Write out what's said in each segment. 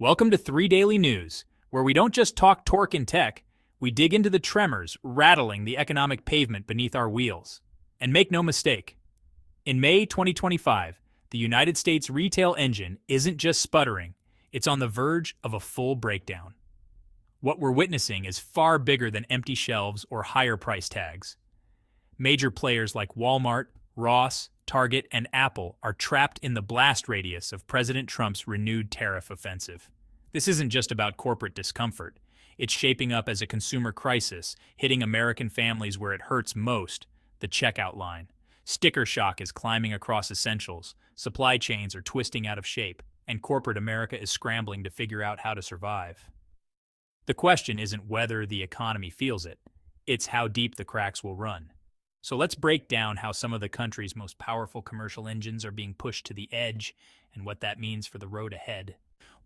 Welcome to 3 Daily News, where we don't just talk torque and tech, we dig into the tremors rattling the economic pavement beneath our wheels. And make no mistake, in May 2025, the United States retail engine isn't just sputtering, it's on the verge of a full breakdown. What we're witnessing is far bigger than empty shelves or higher price tags. Major players like Walmart, Ross, Target, and Apple are trapped in the blast radius of President Trump's renewed tariff offensive. This isn't just about corporate discomfort. It's shaping up as a consumer crisis, hitting American families where it hurts most, the checkout line. Sticker shock is climbing across essentials, supply chains are twisting out of shape, and corporate America is scrambling to figure out how to survive. The question isn't whether the economy feels it, it's how deep the cracks will run. So let's break down how some of the country's most powerful commercial engines are being pushed to the edge and what that means for the road ahead.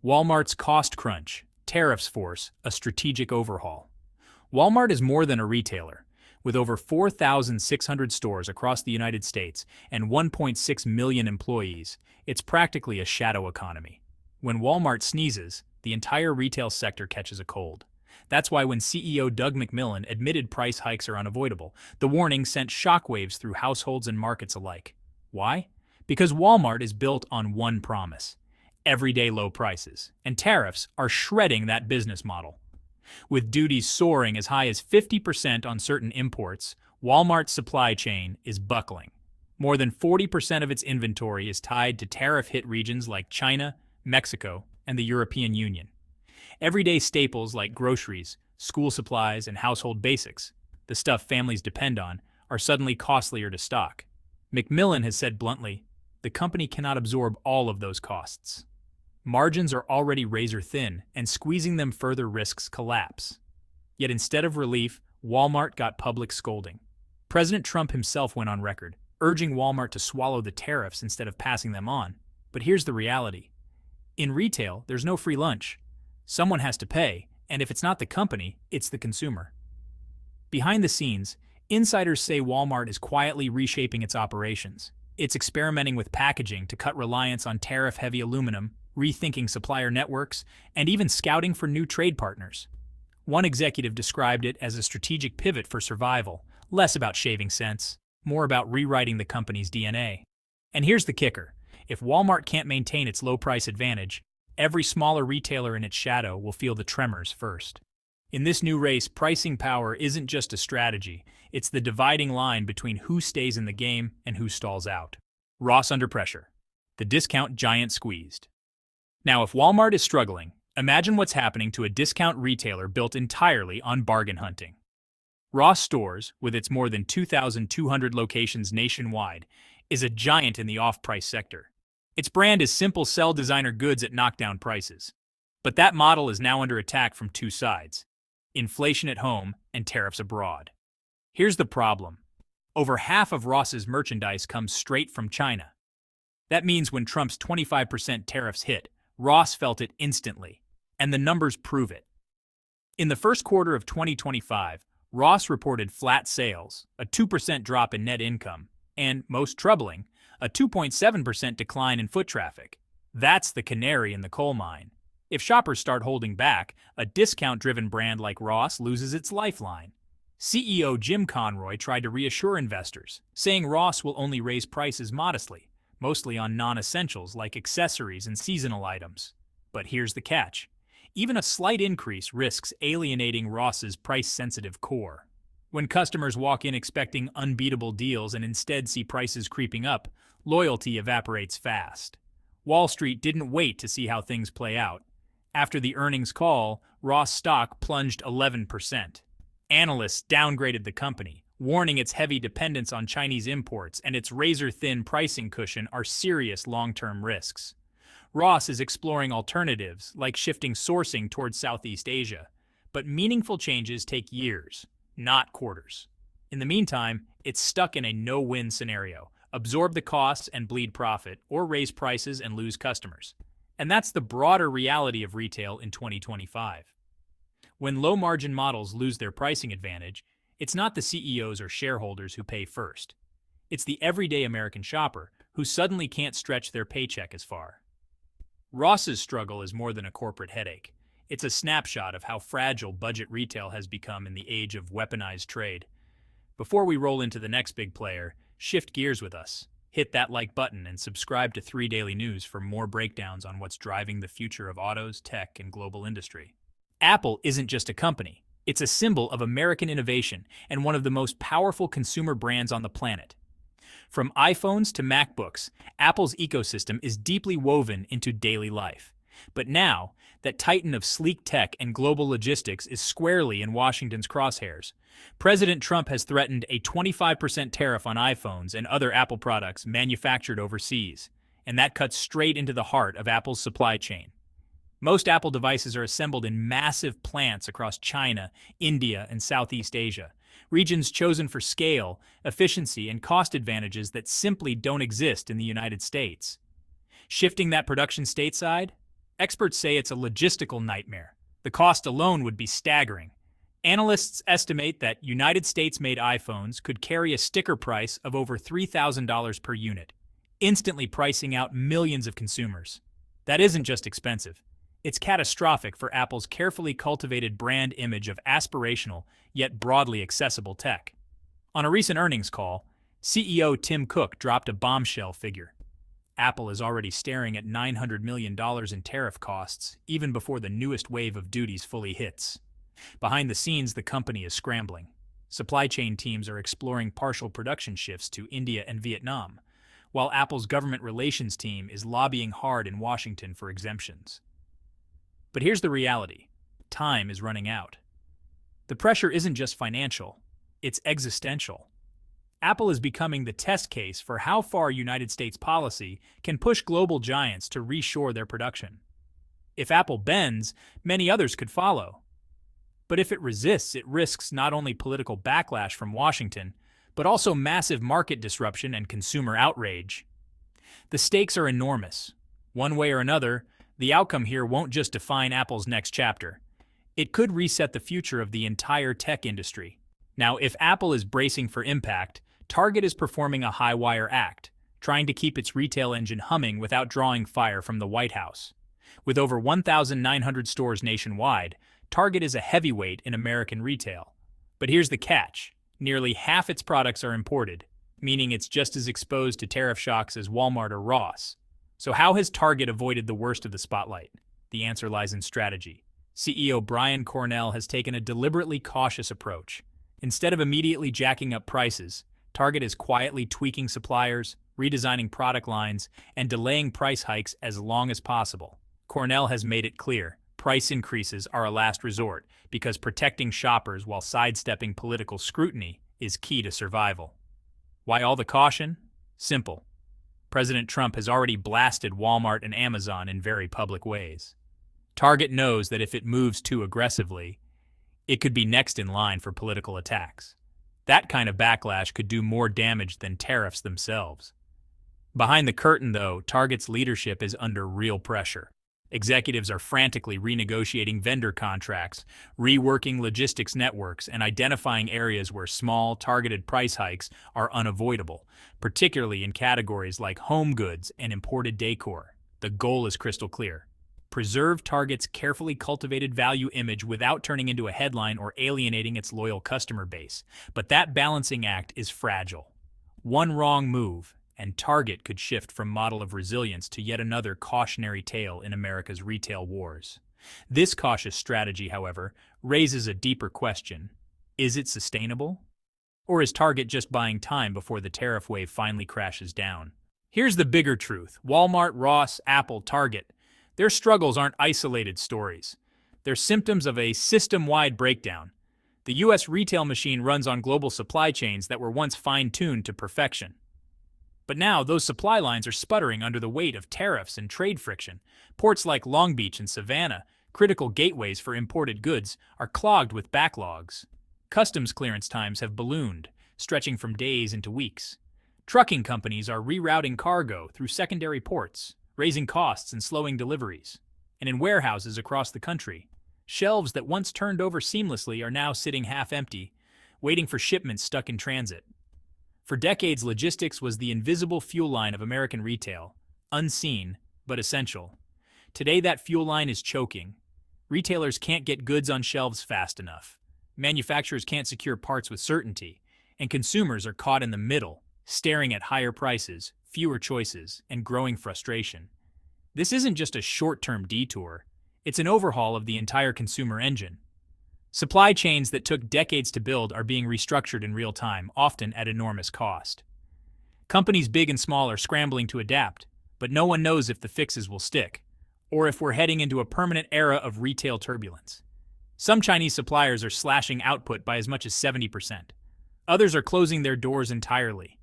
Walmart's cost crunch, tariffs force a strategic overhaul. Walmart is more than a retailer. With over 4,600 stores across the United States and 1.6 million employees, it's practically a shadow economy. When Walmart sneezes, the entire retail sector catches a cold. That's why when CEO Doug McMillon admitted price hikes are unavoidable, the warning sent shockwaves through households and markets alike. Why? Because Walmart is built on one promise: everyday low prices, and tariffs are shredding that business model. With duties soaring as high as 50% on certain imports, Walmart's supply chain is buckling. More than 40% of its inventory is tied to tariff-hit regions like China, Mexico, and the European Union. Everyday staples like groceries, school supplies, and household basics, the stuff families depend on, are suddenly costlier to stock. McMillon has said bluntly, the company cannot absorb all of those costs. Margins are already razor thin, and squeezing them further risks collapse. Yet instead of relief, Walmart got public scolding. President Trump himself went on record, urging Walmart to swallow the tariffs instead of passing them on. But here's the reality. In retail, there's no free lunch. Someone has to pay, and if it's not the company, it's the consumer. Behind the scenes, insiders say Walmart is quietly reshaping its operations. It's experimenting with packaging to cut reliance on tariff-heavy aluminum, rethinking supplier networks, and even scouting for new trade partners. One executive described it as a strategic pivot for survival, less about shaving cents, more about rewriting the company's DNA. And here's the kicker. If Walmart can't maintain its low-price advantage, every smaller retailer in its shadow will feel the tremors first. In this new race, pricing power isn't just a strategy, it's the dividing line between who stays in the game and who stalls out. Ross under pressure. The discount giant squeezed. Now, if Walmart is struggling, imagine what's happening to a discount retailer built entirely on bargain hunting. Ross Stores, with its more than 2,200 locations nationwide, is a giant in the off-price sector. Its brand is simple: sell designer goods at knockdown prices. But that model is now under attack from two sides: inflation at home and tariffs abroad. Here's the problem. Over half of Ross's merchandise comes straight from China. That means when Trump's 25% tariffs hit, Ross felt it instantly, and the numbers prove it. In the first quarter of 2025, Ross reported flat sales, a 2% drop in net income, and, most troubling, a 2.7% decline in foot traffic. That's the canary in the coal mine. If shoppers start holding back, a discount-driven brand like Ross loses its lifeline. CEO Jim Conroy tried to reassure investors, saying Ross will only raise prices modestly, mostly on non-essentials like accessories and seasonal items. But here's the catch. Even a slight increase risks alienating Ross's price-sensitive core. When customers walk in expecting unbeatable deals and instead see prices creeping up, loyalty evaporates fast. Wall Street didn't wait to see how things play out. After the earnings call, Ross stock plunged 11%. Analysts downgraded the company, warning its heavy dependence on Chinese imports and its razor-thin pricing cushion are serious long-term risks. Ross is exploring alternatives, like shifting sourcing towards Southeast Asia. But meaningful changes take years, not quarters. In the meantime, it's stuck in a no-win scenario: absorb the costs and bleed profit, or raise prices and lose customers. And that's the broader reality of retail in 2025. When low-margin models lose their pricing advantage, it's not the CEOs or shareholders who pay first. It's the everyday American shopper who suddenly can't stretch their paycheck as far. Ross's struggle is more than a corporate headache. It's a snapshot of how fragile budget retail has become in the age of weaponized trade. Before we roll into the next big player, shift gears with us. Hit that like button and subscribe to 3 Daily News for more breakdowns on what's driving the future of autos, tech, and global industry. Apple isn't just a company. It's a symbol of American innovation and one of the most powerful consumer brands on the planet. From iPhones to MacBooks, Apple's ecosystem is deeply woven into daily life. But now, that titan of sleek tech and global logistics is squarely in Washington's crosshairs. President Trump has threatened a 25% tariff on iPhones and other Apple products manufactured overseas, and that cuts straight into the heart of Apple's supply chain. Most Apple devices are assembled in massive plants across China, India, and Southeast Asia, regions chosen for scale, efficiency, and cost advantages that simply don't exist in the United States. Shifting that production stateside? Experts say it's a logistical nightmare. The cost alone would be staggering. Analysts estimate that United States-made iPhones could carry a sticker price of over $3,000 per unit, instantly pricing out millions of consumers. That isn't just expensive. It's catastrophic for Apple's carefully cultivated brand image of aspirational, yet broadly accessible tech. On a recent earnings call, CEO Tim Cook dropped a bombshell figure. Apple is already staring at $900 million in tariff costs, even before the newest wave of duties fully hits. Behind the scenes, the company is scrambling. Supply chain teams are exploring partial production shifts to India and Vietnam, while Apple's government relations team is lobbying hard in Washington for exemptions. But here's the reality. Time is running out. The pressure isn't just financial, it's existential. Apple is becoming the test case for how far United States policy can push global giants to reshore their production. If Apple bends, many others could follow. But if it resists, it risks not only political backlash from Washington, but also massive market disruption and consumer outrage. The stakes are enormous. One way or another, the outcome here won't just define Apple's next chapter. It could reset the future of the entire tech industry. Now, if Apple is bracing for impact, Target is performing a high-wire act, trying to keep its retail engine humming without drawing fire from the White House. With over 1,900 stores nationwide, Target is a heavyweight in American retail. But here's the catch. Nearly half its products are imported, meaning it's just as exposed to tariff shocks as Walmart or Ross. So how has Target avoided the worst of the spotlight? The answer lies in strategy. CEO Brian Cornell has taken a deliberately cautious approach. Instead of immediately jacking up prices, Target is quietly tweaking suppliers, redesigning product lines, and delaying price hikes as long as possible. Cornell has made it clear, price increases are a last resort because protecting shoppers while sidestepping political scrutiny is key to survival. Why all the caution? Simple. President Trump has already blasted Walmart and Amazon in very public ways. Target knows that if it moves too aggressively, it could be next in line for political attacks. That kind of backlash could do more damage than tariffs themselves. Behind the curtain, though, Target's leadership is under real pressure. Executives are frantically renegotiating vendor contracts, reworking logistics networks, and identifying areas where small, targeted price hikes are unavoidable, particularly in categories like home goods and imported decor. The goal is crystal clear. Preserve Target's carefully cultivated value image without turning into a headline or alienating its loyal customer base. But that balancing act is fragile. One wrong move, and Target could shift from model of resilience to yet another cautionary tale in America's retail wars. This cautious strategy, however, raises a deeper question. Is it sustainable? Or is Target just buying time before the tariff wave finally crashes down? Here's the bigger truth. Walmart, Ross, Apple, Target. Their struggles aren't isolated stories. They're symptoms of a system-wide breakdown. The U.S. retail machine runs on global supply chains that were once fine-tuned to perfection. But now, those supply lines are sputtering under the weight of tariffs and trade friction. Ports like Long Beach and Savannah, critical gateways for imported goods, are clogged with backlogs. Customs clearance times have ballooned, stretching from days into weeks. Trucking companies are rerouting cargo through secondary ports, raising costs and slowing deliveries. And in warehouses across the country, shelves that once turned over seamlessly are now sitting half-empty, waiting for shipments stuck in transit. For decades, logistics was the invisible fuel line of American retail, unseen but essential. Today, that fuel line is choking. Retailers can't get goods on shelves fast enough. Manufacturers can't secure parts with certainty, and consumers are caught in the middle, staring at higher prices, fewer choices, and growing frustration. This isn't just a short-term detour, it's an overhaul of the entire consumer engine. Supply chains that took decades to build are being restructured in real time, often at enormous cost. Companies big and small are scrambling to adapt, but no one knows if the fixes will stick, or if we're heading into a permanent era of retail turbulence. Some Chinese suppliers are slashing output by as much as 70%. Others are closing their doors entirely.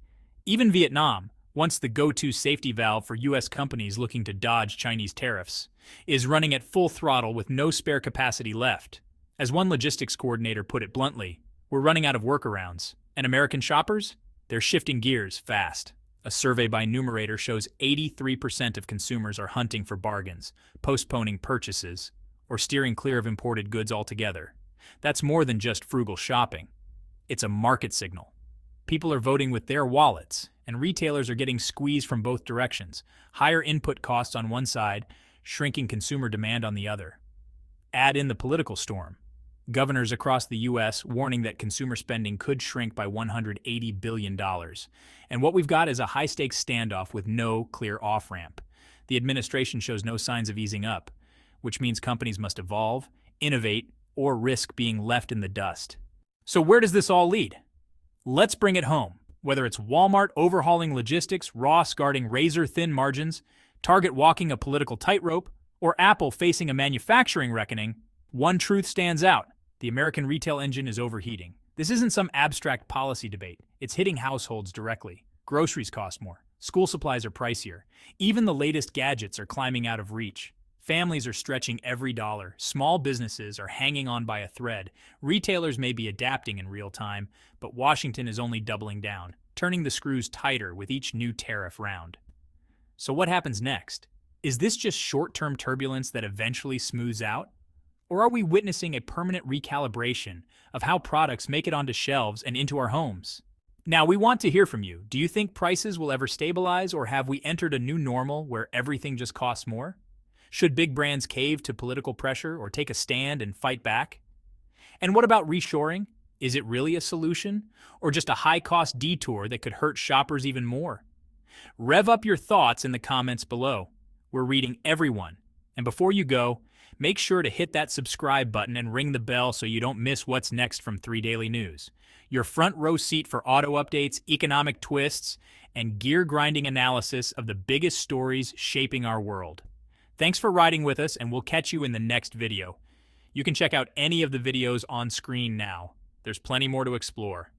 Even Vietnam, once the go-to safety valve for U.S. companies looking to dodge Chinese tariffs, is running at full throttle with no spare capacity left. As one logistics coordinator put it bluntly, we're running out of workarounds. And American shoppers? They're shifting gears fast. A survey by Numerator shows 83% of consumers are hunting for bargains, postponing purchases, or steering clear of imported goods altogether. That's more than just frugal shopping. It's a market signal. People are voting with their wallets, and retailers are getting squeezed from both directions. Higher input costs on one side, shrinking consumer demand on the other. Add in the political storm. Governors across the U.S. warning that consumer spending could shrink by $180 billion. And what we've got is a high-stakes standoff with no clear off-ramp. The administration shows no signs of easing up, which means companies must evolve, innovate, or risk being left in the dust. So where does this all lead? Let's bring it home. Whether it's Walmart overhauling logistics, Ross guarding razor-thin margins, Target walking a political tightrope, or Apple facing a manufacturing reckoning, one truth stands out. The American retail engine is overheating. This isn't some abstract policy debate. It's hitting households directly. Groceries cost more. School supplies are pricier. Even the latest gadgets are climbing out of reach. Families are stretching every dollar. Small businesses are hanging on by a thread. Retailers may be adapting in real time, but Washington is only doubling down, turning the screws tighter with each new tariff round. So what happens next? Is this just short-term turbulence that eventually smooths out? Or are we witnessing a permanent recalibration of how products make it onto shelves and into our homes? Now, we want to hear from you. Do you think prices will ever stabilize, or have we entered a new normal where everything just costs more? Should big brands cave to political pressure or take a stand and fight back? And what about reshoring? Is it really a solution, or just a high-cost detour that could hurt shoppers even more? Rev up your thoughts in the comments below. We're reading everyone. And before you go, make sure to hit that subscribe button and ring the bell so you don't miss what's next from 3 Daily News. Your front row seat for auto updates, economic twists, and gear-grinding analysis of the biggest stories shaping our world. Thanks for riding with us, and we'll catch you in the next video. You can check out any of the videos on screen now. There's plenty more to explore.